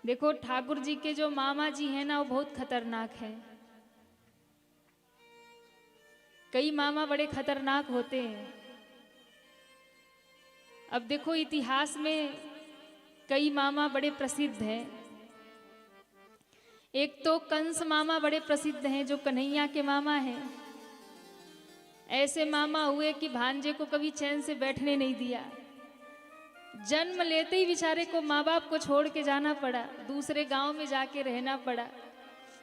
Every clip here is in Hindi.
देखो ठाकुर जी के जो मामा जी हैं ना वो बहुत खतरनाक हैं। कई मामा बड़े खतरनाक होते हैं। अब देखो इतिहास में कई मामा बड़े प्रसिद्ध हैं। एक तो कंस मामा बड़े प्रसिद्ध हैं जो कन्हैया के मामा हैं। ऐसे मामा हुए कि भांजे को कभी चैन से बैठने नहीं दिया। जन्म लेते ही बेचारे को माँ बाप को छोड़ के जाना पड़ा, दूसरे गांव में जाके रहना पड़ा।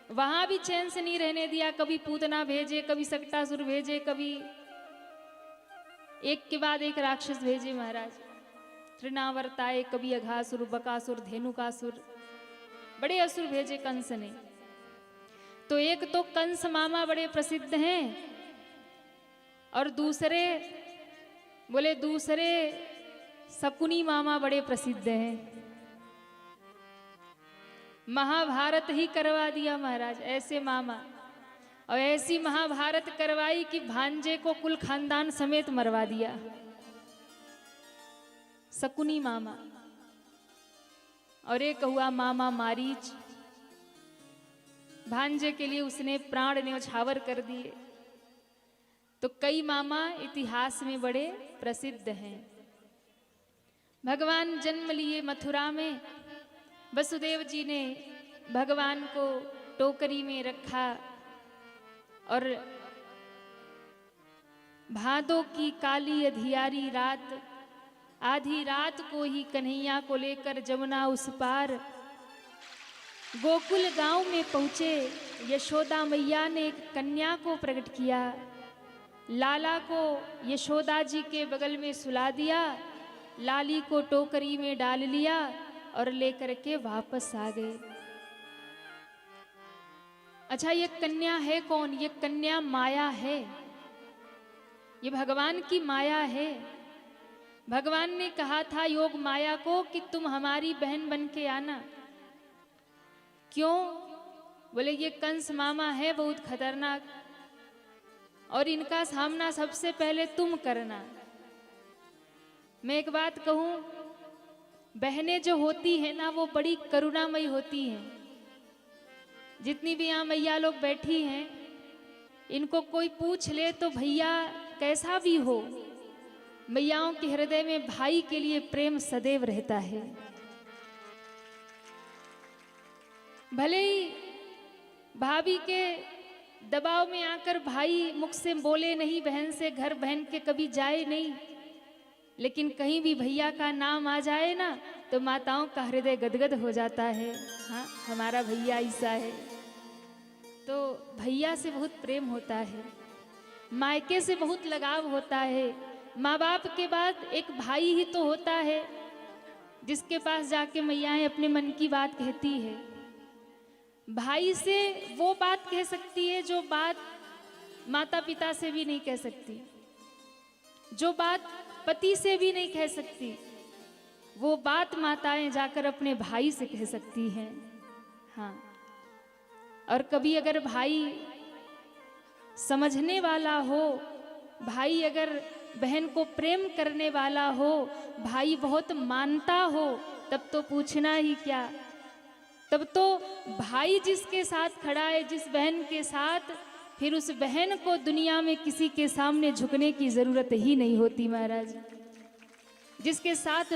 वहां भी चैन से नहीं रहने दिया। कभी पूतना भेजे, कभी सक्टासुर भेजे, कभी एक के बाद एक राक्षस भेजे महाराज। तृणावर्ताए, कभी अघासुर, बकासुर, धेनुकासुर, बड़े असुर भेजे कंस ने। तो एक तो कंस मामा बड़े प्रसिद्ध हैं और दूसरे शकुनी मामा बड़े प्रसिद्ध हैं। महाभारत ही करवा दिया महाराज ऐसे मामा। और ऐसी महाभारत करवाई कि भांजे को कुल खानदान समेत मरवा दिया। शकुनी मामा। और एक हुआ मामा मारीच, भांजे के लिए उसने प्राण न्यौछावर कर दिए। तो कई मामा इतिहास में बड़े प्रसिद्ध हैं। भगवान जन्म लिए मथुरा में। वसुदेव जी ने भगवान को टोकरी में रखा और भादों की काली अधियारी रात, आधी रात को ही कन्हैया को लेकर जमुना उस पार गोकुल गांव में पहुंचे। यशोदा मैया ने एक कन्या को प्रकट किया। लाला को यशोदा जी के बगल में सुला दिया, लाली को टोकरी में डाल लिया और लेकर के वापस आ गए। अच्छा, ये कन्या है कौन? ये कन्या माया है। ये भगवान की माया है। भगवान ने कहा था योग माया को कि तुम हमारी बहन बन के आना। क्यों? बोले ये कंस मामा है बहुत खतरनाक और इनका सामना सबसे पहले तुम करना। मैं एक बात कहूं, बहनें जो होती हैं ना वो बड़ी करुणामयी होती हैं। जितनी भी यहाँ मैया लोग बैठी हैं, इनको कोई पूछ ले तो भैया कैसा भी हो, मैयाओं के हृदय में भाई के लिए प्रेम सदैव रहता है। भले ही भाभी के दबाव में आकर भाई मुख से बोले नहीं, बहन से घर बहन के कभी जाए नहीं, लेकिन कहीं भी भैया का नाम आ जाए ना तो माताओं का हृदय गदगद हो जाता है। हाँ, हमारा भैया ऐसा है। तो भैया से बहुत प्रेम होता है, मायके से बहुत लगाव होता है। माँ बाप के बाद एक भाई ही तो होता है जिसके पास जाके मैयाएं अपने मन की बात कहती है। भाई से वो बात कह सकती है जो बात माता पिता से भी नहीं कह सकती, जो बात पति से भी नहीं कह सकती, वो बात माताएं जाकर अपने भाई से कह सकती हैं। हाँ, और कभी अगर भाई समझने वाला हो, भाई अगर बहन को प्रेम करने वाला हो, भाई बहुत मानता हो, तब तो पूछना ही क्या। तब तो भाई जिसके साथ खड़ा है, जिस बहन के साथ, फिर उस बहन को दुनिया में किसी के सामने झुकने की जरूरत ही नहीं होती महाराज। जिसके साथ,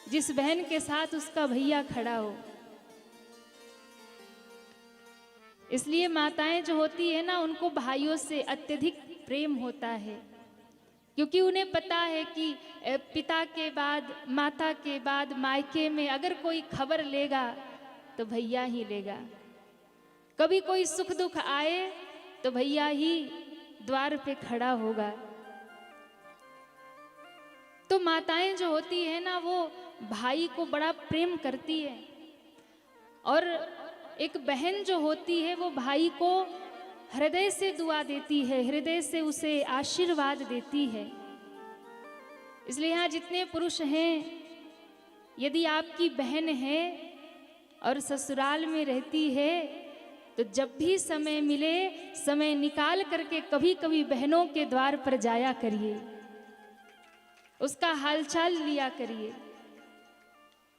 जिस बहन के साथ उसका भैया खड़ा हो। इसलिए माताएं जो होती है ना, उनको भाइयों से अत्यधिक प्रेम होता है, क्योंकि उन्हें पता है कि पिता के बाद, माता के बाद मायके में अगर कोई खबर लेगा तो भैया ही लेगा। कभी कोई सुख दुख आए तो भैया ही द्वार पे खड़ा होगा। तो माताएं जो होती है ना वो भाई को बड़ा प्रेम करती है, और एक बहन जो होती है वो भाई को हृदय से दुआ देती है, हृदय से उसे आशीर्वाद देती है। इसलिए यहाँ जितने पुरुष हैं, यदि आपकी बहन है और ससुराल में रहती है तो जब भी समय मिले, समय निकाल करके कभी कभी बहनों के द्वार पर जाया करिए, उसका हालचाल लिया करिए।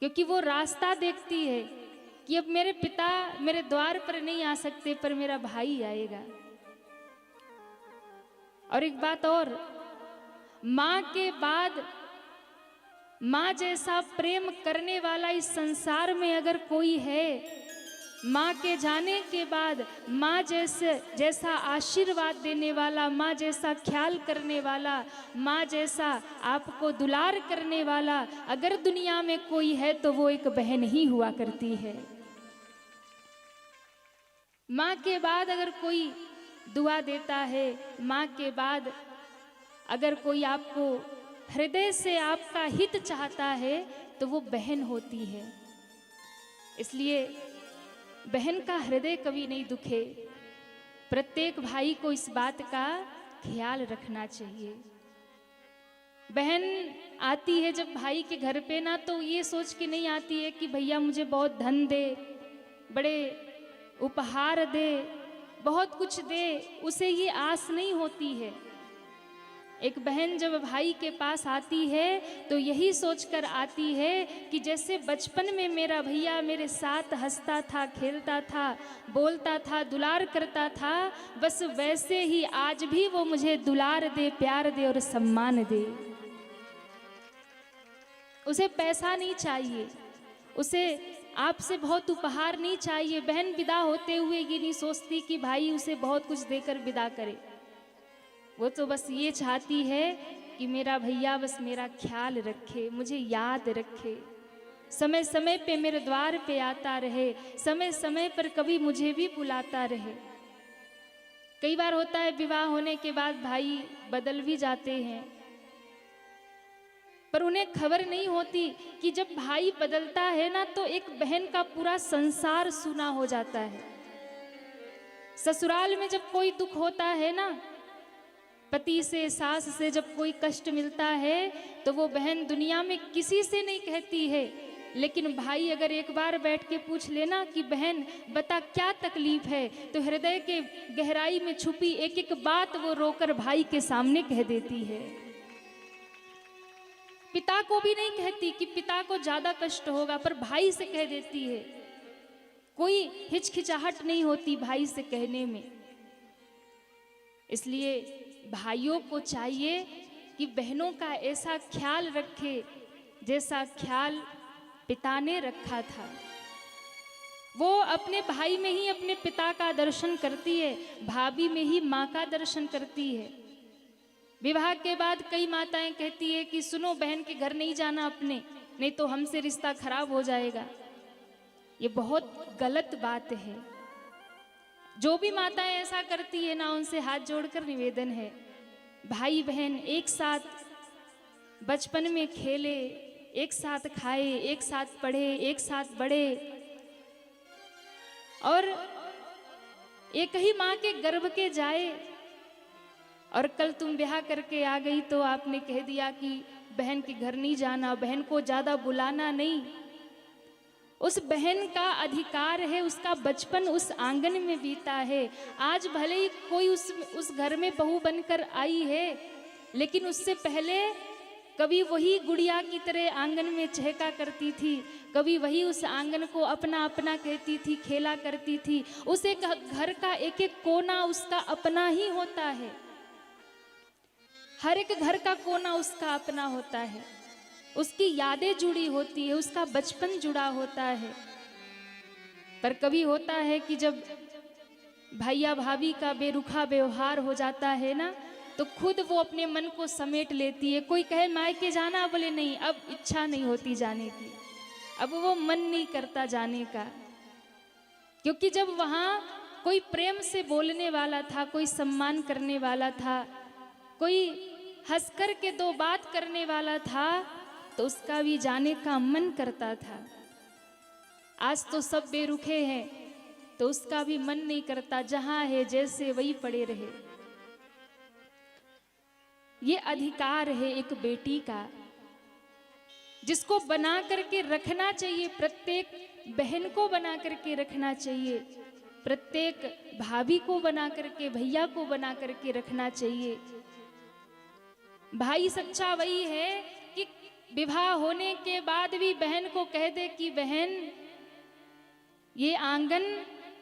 क्योंकि वो रास्ता देखती है कि अब मेरे पिता मेरे द्वार पर नहीं आ सकते, पर मेरा भाई आएगा। और एक बात और, माँ के बाद माँ जैसा प्रेम करने वाला इस संसार में अगर कोई है, माँ के जाने के बाद माँ जैसा आशीर्वाद देने वाला, माँ जैसा ख्याल करने वाला, माँ जैसा आपको दुलार करने वाला अगर दुनिया में कोई है तो वो एक बहन ही हुआ करती है। माँ के बाद अगर कोई दुआ देता है, माँ के बाद अगर कोई आपको हृदय से आपका हित चाहता है तो वो बहन होती है। इसलिए बहन का हृदय कभी नहीं दुखे। प्रत्येक भाई को इस बात का ख्याल रखना चाहिए। बहन आती है जब भाई के घर पे ना, तो ये सोच के नहीं आती है कि भैया मुझे बहुत धन दे, बड़े उपहार दे, बहुत कुछ दे, उसे ये आस नहीं होती है। एक बहन जब भाई के पास आती है तो यही सोचकर आती है कि जैसे बचपन में मेरा भैया मेरे साथ हंसता था, खेलता था, बोलता था, दुलार करता था, बस वैसे ही आज भी वो मुझे दुलार दे, प्यार दे और सम्मान दे। उसे पैसा नहीं चाहिए, उसे आपसे बहुत उपहार नहीं चाहिए। बहन विदा होते हुए ये नहीं सोचती कि भाई उसे बहुत कुछ देकर विदा करे। वो तो बस ये चाहती है कि मेरा भैया बस मेरा ख्याल रखे, मुझे याद रखे, समय समय पे मेरे द्वार पे आता रहे, समय समय पर कभी मुझे भी बुलाता रहे। कई बार होता है विवाह होने के बाद भाई बदल भी जाते हैं, पर उन्हें खबर नहीं होती कि जब भाई बदलता है ना तो एक बहन का पूरा संसार सूना हो जाता है। ससुराल में जब कोई दुख होता है ना, पति से, सास से जब कोई कष्ट मिलता है तो वो बहन दुनिया में किसी से नहीं कहती है, लेकिन भाई अगर एक बार बैठ के पूछ लेना कि बहन बता क्या तकलीफ है, तो हृदय के गहराई में छुपी एक एक बात वो रोकर भाई के सामने कह देती है। पिता को भी नहीं कहती कि पिता को ज्यादा कष्ट होगा, पर भाई से कह देती है। कोई हिचकिचाहट नहीं होती भाई से कहने में। इसलिए भाइयों को चाहिए कि बहनों का ऐसा ख्याल रखे जैसा ख्याल पिता ने रखा था। वो अपने भाई में ही अपने पिता का दर्शन करती है, भाभी में ही माँ का दर्शन करती है। विवाह के बाद कई माताएं कहती है कि सुनो बहन के घर नहीं जाना अपने, नहीं तो हमसे रिश्ता खराब हो जाएगा। ये बहुत गलत बात है। जो भी माताएं ऐसा करती है ना, उनसे हाथ जोड़कर निवेदन है, भाई बहन एक साथ बचपन में खेले, एक साथ खाए, एक साथ पढ़े, एक साथ बढ़े, और एक ही माँ के गर्भ के जाए, और कल तुम ब्याह करके आ गई तो आपने कह दिया कि बहन के घर नहीं जाना, बहन को ज्यादा बुलाना नहीं। उस बहन का अधिकार है, उसका बचपन उस आंगन में बीता है। आज भले ही कोई उस घर में बहू बनकर आई है, लेकिन उससे पहले कभी वही गुड़िया की तरह आंगन में चहका करती थी, कभी वही उस आंगन को अपना अपना कहती थी, खेला करती थी। उस एक घर का एक एक कोना उसका अपना ही होता है। हर एक घर का कोना उसका अपना होता है, उसकी यादें जुड़ी होती है, उसका बचपन जुड़ा होता है। पर कभी होता है कि जब भैया भाभी का बेरुखा व्यवहार हो जाता है ना, तो खुद वो अपने मन को समेट लेती है। कोई कहे मायके जाना, बोले नहीं, अब इच्छा नहीं होती जाने की, अब वो मन नहीं करता जाने का। क्योंकि जब वहाँ कोई प्रेम से बोलने वाला था, कोई सम्मान करने वाला था, कोई हंसकर के दो बात करने वाला था, तो उसका भी जाने का मन करता था। आज तो सब बेरुखे हैं, तो उसका भी मन नहीं करता, जहां है जैसे वही पड़े रहे। ये अधिकार है एक बेटी का, जिसको बना करके रखना चाहिए। प्रत्येक बहन को बना करके रखना चाहिए, प्रत्येक भाभी को बना करके, भैया को बना करके रखना चाहिए। भाई सच्चा वही है कि विवाह होने के बाद भी बहन को कह दे कि बहन, ये आंगन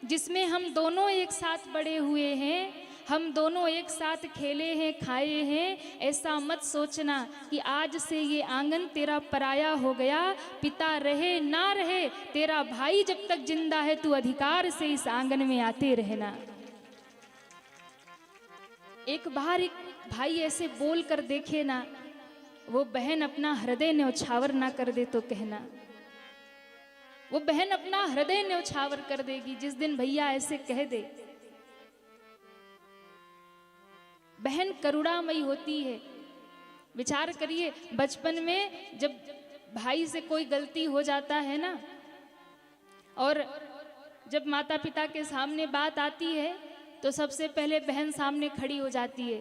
जिसमें हम दोनों एक साथ बड़े हुए हैं, हम दोनों एक साथ खेले हैं, खाए हैं, ऐसा मत सोचना कि आज से ये आंगन तेरा पराया हो गया। पिता रहे ना रहे, तेरा भाई जब तक जिंदा है तू अधिकार से इस आंगन में आते रहना। एक बार एक भाई ऐसे बोल कर देखे ना, वो बहन अपना हृदय न्यौछावर ना कर दे तो कहना। वो बहन अपना हृदय न्यौछावर कर देगी जिस दिन भैया ऐसे कह दे। बहन करुणामयी होती है। विचार करिए, बचपन में जब भाई से कोई गलती हो जाता है ना, और जब माता पिता के सामने बात आती है तो सबसे पहले बहन सामने खड़ी हो जाती है।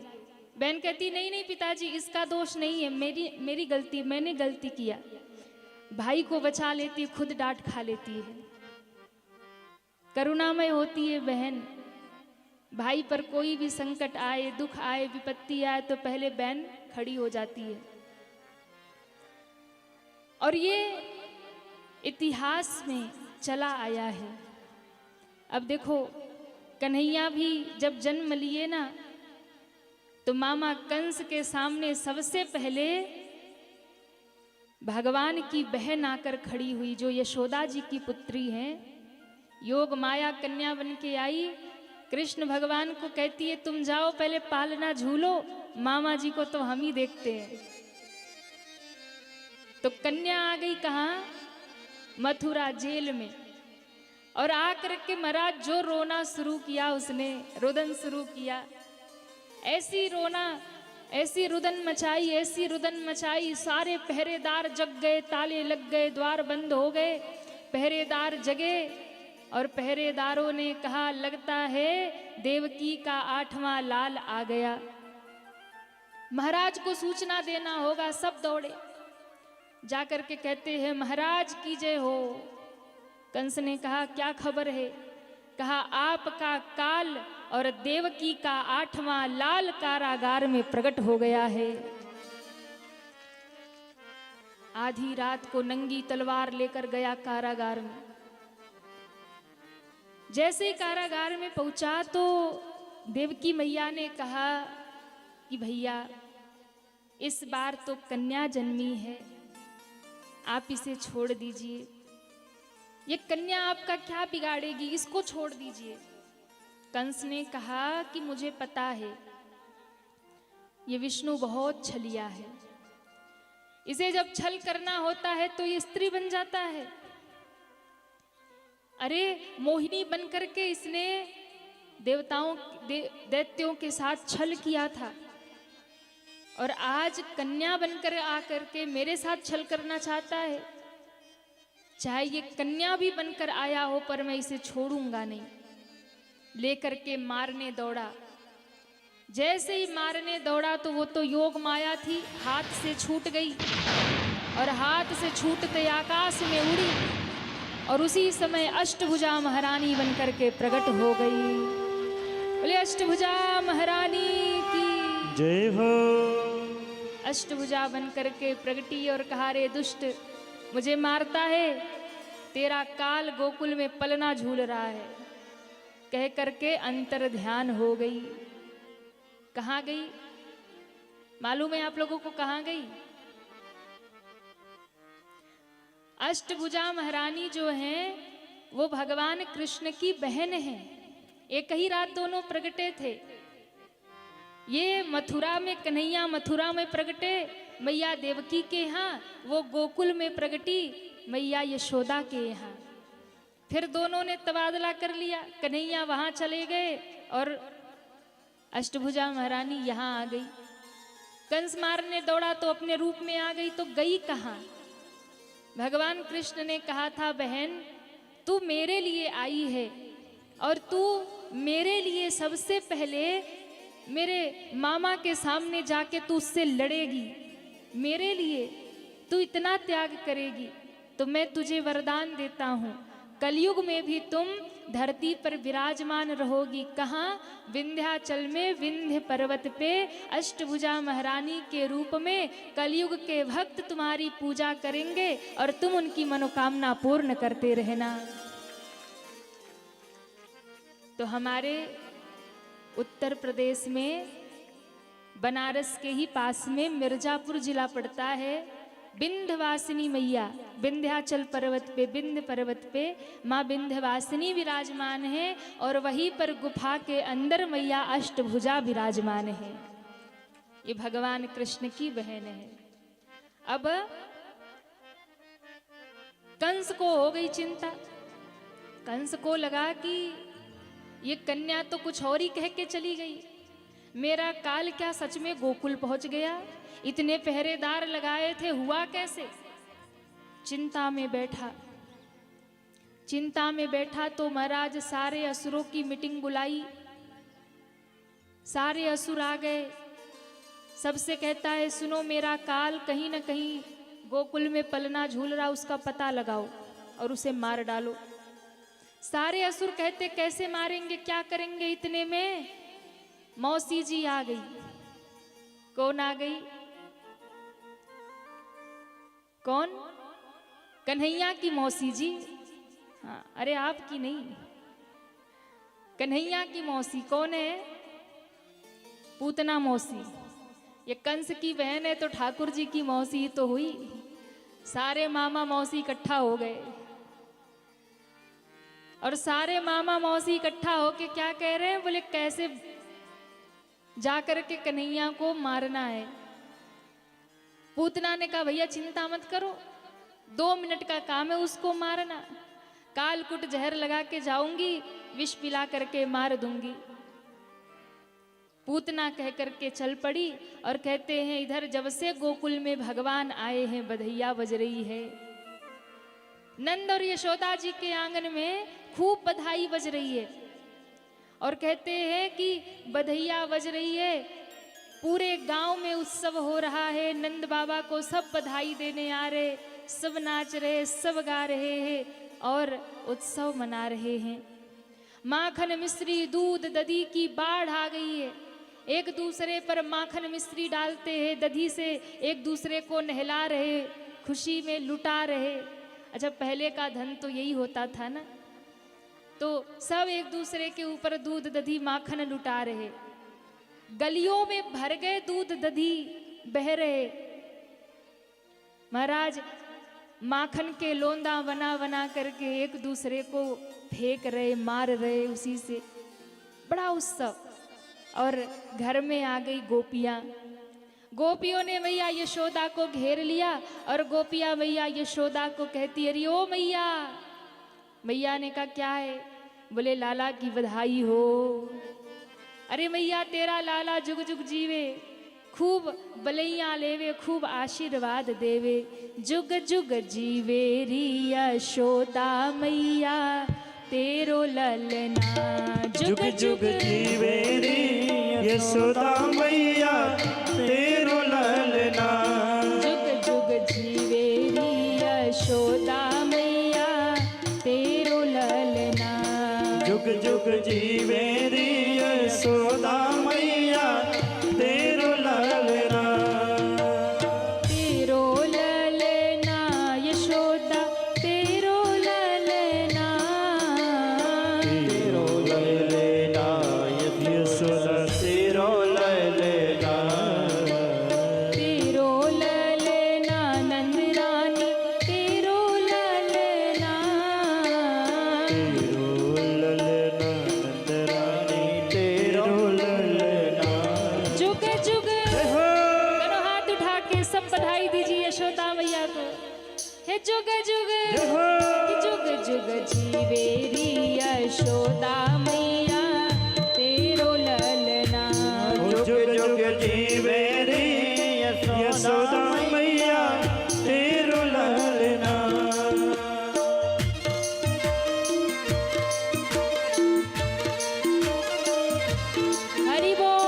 बहन कहती नहीं नहीं पिताजी, इसका दोष नहीं है, मेरी गलती, मैंने गलती किया। भाई को बचा लेती है, खुद डांट खा लेती है। करुणामय होती है बहन। भाई पर कोई भी संकट आए, दुख आए, विपत्ति आए तो पहले बहन खड़ी हो जाती है। और ये इतिहास में चला आया है। अब देखो, कन्हैया भी जब जन्म लिए ना, तो मामा कंस के सामने सबसे पहले भगवान की बहन आकर खड़ी हुई, जो यशोदा जी की पुत्री हैं। योग माया कन्या बन के आई, कृष्ण भगवान को कहती है तुम जाओ पहले पालना झूलो, मामा जी को तो हम ही देखते हैं। तो कन्या आ गई कहाँ? मथुरा जेल में। और आकर के महाराज जो रोना शुरू किया, उसने रुदन शुरू किया। ऐसी रोना, ऐसी रुदन मचाई, ऐसी रुदन मचाई, सारे पहरेदार जग गए, ताले लग गए, द्वार बंद हो गए। पहरेदार जगे और पहरेदारों ने कहा लगता है देवकी का 8वां लाल आ गया, महाराज को सूचना देना होगा। सब दौड़े, जाकर के कहते हैं महाराज की जय हो। कंस ने कहा क्या खबर है? कहा आपका काल और देवकी का 8वां लाल कारागार में प्रकट हो गया है। आधी रात को नंगी तलवार लेकर गया कारागार में। जैसे ही कारागार में पहुंचा तो देवकी मैया ने कहा कि भैया इस बार तो कन्या जन्मी है, आप इसे छोड़ दीजिए। ये कन्या आपका क्या बिगाड़ेगी, इसको छोड़ दीजिए। कंस ने कहा कि मुझे पता है ये विष्णु बहुत छलिया है, इसे जब छल करना होता है तो ये स्त्री बन जाता है। अरे मोहिनी बनकर के इसने दैत्यों के साथ छल किया था, और आज कन्या बनकर आकर के मेरे साथ छल करना चाहता है। चाहे ये कन्या भी बनकर आया हो पर मैं इसे छोड़ूंगा नहीं। लेकर के मारने दौड़ा। जैसे ही मारने दौड़ा तो वो तो योग माया थी, हाथ से छूट गई और हाथ से छूटते आकाश में उड़ी और उसी समय अष्टभुजा महारानी बनकर के प्रकट हो गई। बोले अष्टभुजा महारानी की जय हो। अष्टभुजा बनकर के प्रगटी और कहा रे दुष्ट, मुझे मारता है, तेरा काल गोकुल में पलना झूल रहा है। कह करके अंतर ध्यान हो गई। कहाँ गई मालूम है आप लोगों को? कहाँ गई? अष्टभुजा महारानी जो हैं वो भगवान कृष्ण की बहन हैं। एक ही रात दोनों प्रगटे थे। ये मथुरा में कन्हैया मथुरा में प्रगटे मैया देवकी के यहाँ, वो गोकुल में प्रगटी मैया यशोदा के यहाँ। फिर दोनों ने तबादला कर लिया। कन्हैया वहाँ चले गए और अष्टभुजा महारानी यहाँ आ गई। कंस मारने दौड़ा तो अपने रूप में आ गई, तो गई कहाँ? भगवान कृष्ण ने कहा था बहन तू मेरे लिए आई है और तू मेरे लिए सबसे पहले मेरे मामा के सामने जाके तू उससे लड़ेगी। मेरे लिए तू इतना त्याग करेगी तो मैं तुझे वरदान देता हूँ, कलयुग में भी तुम धरती पर विराजमान रहोगी। कहाँ? विंध्याचल में विंध्य पर्वत पे अष्टभुजा महारानी के रूप में कलयुग के भक्त तुम्हारी पूजा करेंगे और तुम उनकी मनोकामना पूर्ण करते रहना। तो हमारे उत्तर प्रदेश में बनारस के ही पास में मिर्जापुर जिला पड़ता है। विंध्यवासिनी मैया विंध्याचल पर्वत पे, विंध्य पर्वत पे माँ विंध्यवासिनी विराजमान है और वहीं पर गुफा के अंदर मैया अष्टभुजा विराजमान है। ये भगवान कृष्ण की बहन है। अब कंस को हो गई चिंता। कंस को लगा कि ये कन्या तो कुछ और ही कह के चली गई, मेरा काल क्या सच में गोकुल पहुंच गया? इतने पहरेदार लगाए थे, हुआ कैसे? चिंता में बैठा। चिंता में बैठा तो महाराज सारे असुरों की मीटिंग बुलाई। सारे असुर आ गए। सबसे कहता है, सुनो, मेरा काल कहीं न कहीं गोकुल में पलना झूल रहा, उसका पता लगाओ और उसे मार डालो। सारे असुर कहते, कैसे मारेंगे, क्या करेंगे? इतने में मौसी जी आ गई। कौन आ गई? कौन? कन्हैया की मौसी जी। हाँ, अरे आपकी नहीं, कन्हैया की मौसी। कौन है? पूतना मौसी। ये कंस की बहन है तो ठाकुर जी की मौसी तो हुई। सारे मामा मौसी इकट्ठा हो गए और सारे मामा मौसी इकट्ठा होके क्या कह रहे हैं? बोले कैसे जाकर के कन्हैया को मारना है। पूतना ने कहा, भैया चिंता मत करो, 2 मिनट का काम है उसको मारना। कालकुट जहर लगा के जाऊंगी, विष पिला करके मार दूंगी। पूतना कह करके चल पड़ी और कहते हैं, इधर जब से गोकुल में भगवान आए हैं बधैया बज रही है। नंद और यशोदा जी के आंगन में खूब बधाई बज रही है और कहते हैं कि बधैया बज रही है, पूरे गांव में उत्सव हो रहा है। नंद बाबा को सब बधाई देने आ रहे, सब नाच रहे, सब गा रहे हैं और उत्सव मना रहे हैं। माखन मिश्री दूध दधी की बाढ़ आ गई है। एक दूसरे पर माखन मिश्री डालते हैं, दधी से एक दूसरे को नहला रहे, खुशी में लुटा रहे। अच्छा, पहले का धन तो यही होता था ना, तो सब एक दूसरे के ऊपर दूध दधी माखन लुटा रहे। गलियों में भर गए दूध दधी बह रहे। महाराज माखन के लोंदा बना बना करके एक दूसरे को फेंक रहे, मार रहे, उसी से बड़ा उत्सव। और घर में आ गई गोपियां। गोपियों ने मैया यशोदा को घेर लिया और गोपियां मैया यशोदा को कहती, अरे ओ मैया। मैया ने कहा, क्या है? बोले, लाला की बधाई हो। अरे मैया, तेरा लाला जुग जुग जीवे, खूब बलैया लेवे, खूब आशीर्वाद देवे। जुग जुग जीवे री यशोदा मैया तेरो ललना। जुग जुग जीवे री यशोदा मैया तेरो ललना। जुग जुग जीवे री यशोदा मैया तेरो ललना। जुग जुग जीवे री यशोदा मैया तेरो ललना। तेरो ललना यशोदा तेरो ललना। तेरो ललना यशोदा तेरो ललना। तेरो ललना नंद रानी तेरो ललना। तेरो ललना नंद रानी तेरो ललना। जुग जुग। दोनों हाथ उठा के सब बधाई दीजिए यशोदा मैया को। हे जुग जुग, कि जुग जुग जीवे री यशोदा मैया तेरो ललना। जुग जुग जीवे रे यशोदा मैया तेरो ललना। हरि बोल।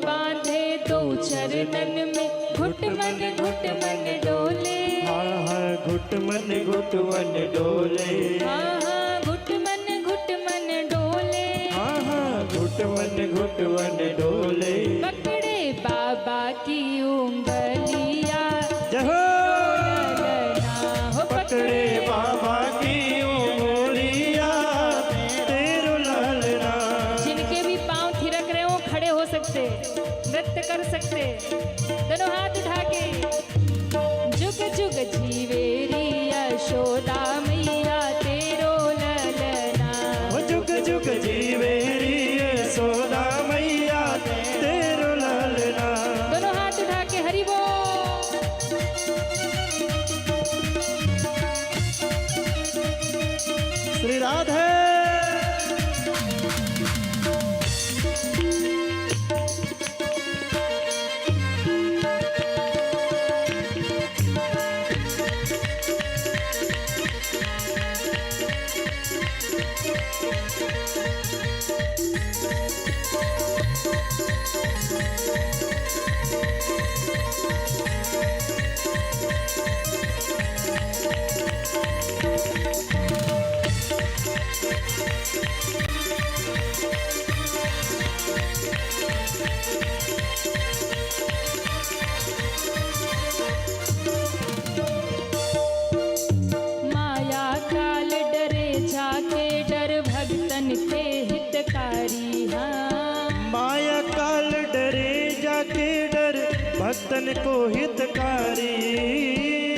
बांधे दो चरणन में, घुट मन डोले। हाँ हाँ घुट मन डोले। हाँ हाँ घुट मन डोले। हाँ हाँ घुट मन डोले। पकड़े बाबा की उंगलिया, जहो ललना हो पकड़े बाबा की उंगलिया, तेरो लालना। जिनके भी पांव थिरक रहे हो खड़े हो सकते, नृत्य कर सकते, दोनों हाथ उठा के। जुग जुग जीवेरी यशोदा मैया तेरो ललना। वो जुग जुग जीवे री यशोदा मैया, तेरो लालना। दोनों हाथ उठा के हरि बोल। श्री राधे। माया काल डरे जाके डर भक्तन के हितकारी। हाँ माया काल डरे जाके डर भक्तन को हितकारी।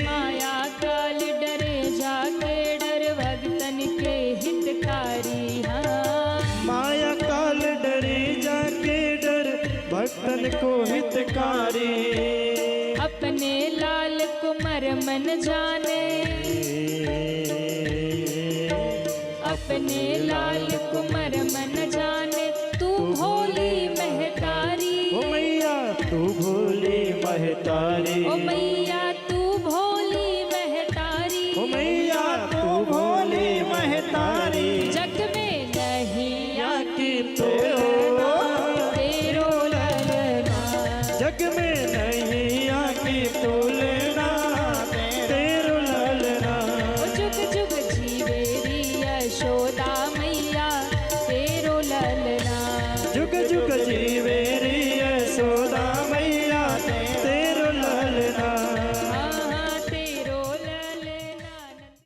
माया काल डरे जाके डर भक्तन के हितकारी। हाँ माया काल डरे जाके डर भक्तन को हितकारी। अपने लाल कुमर मन जाने, अपने लाल कुमर मन जाने,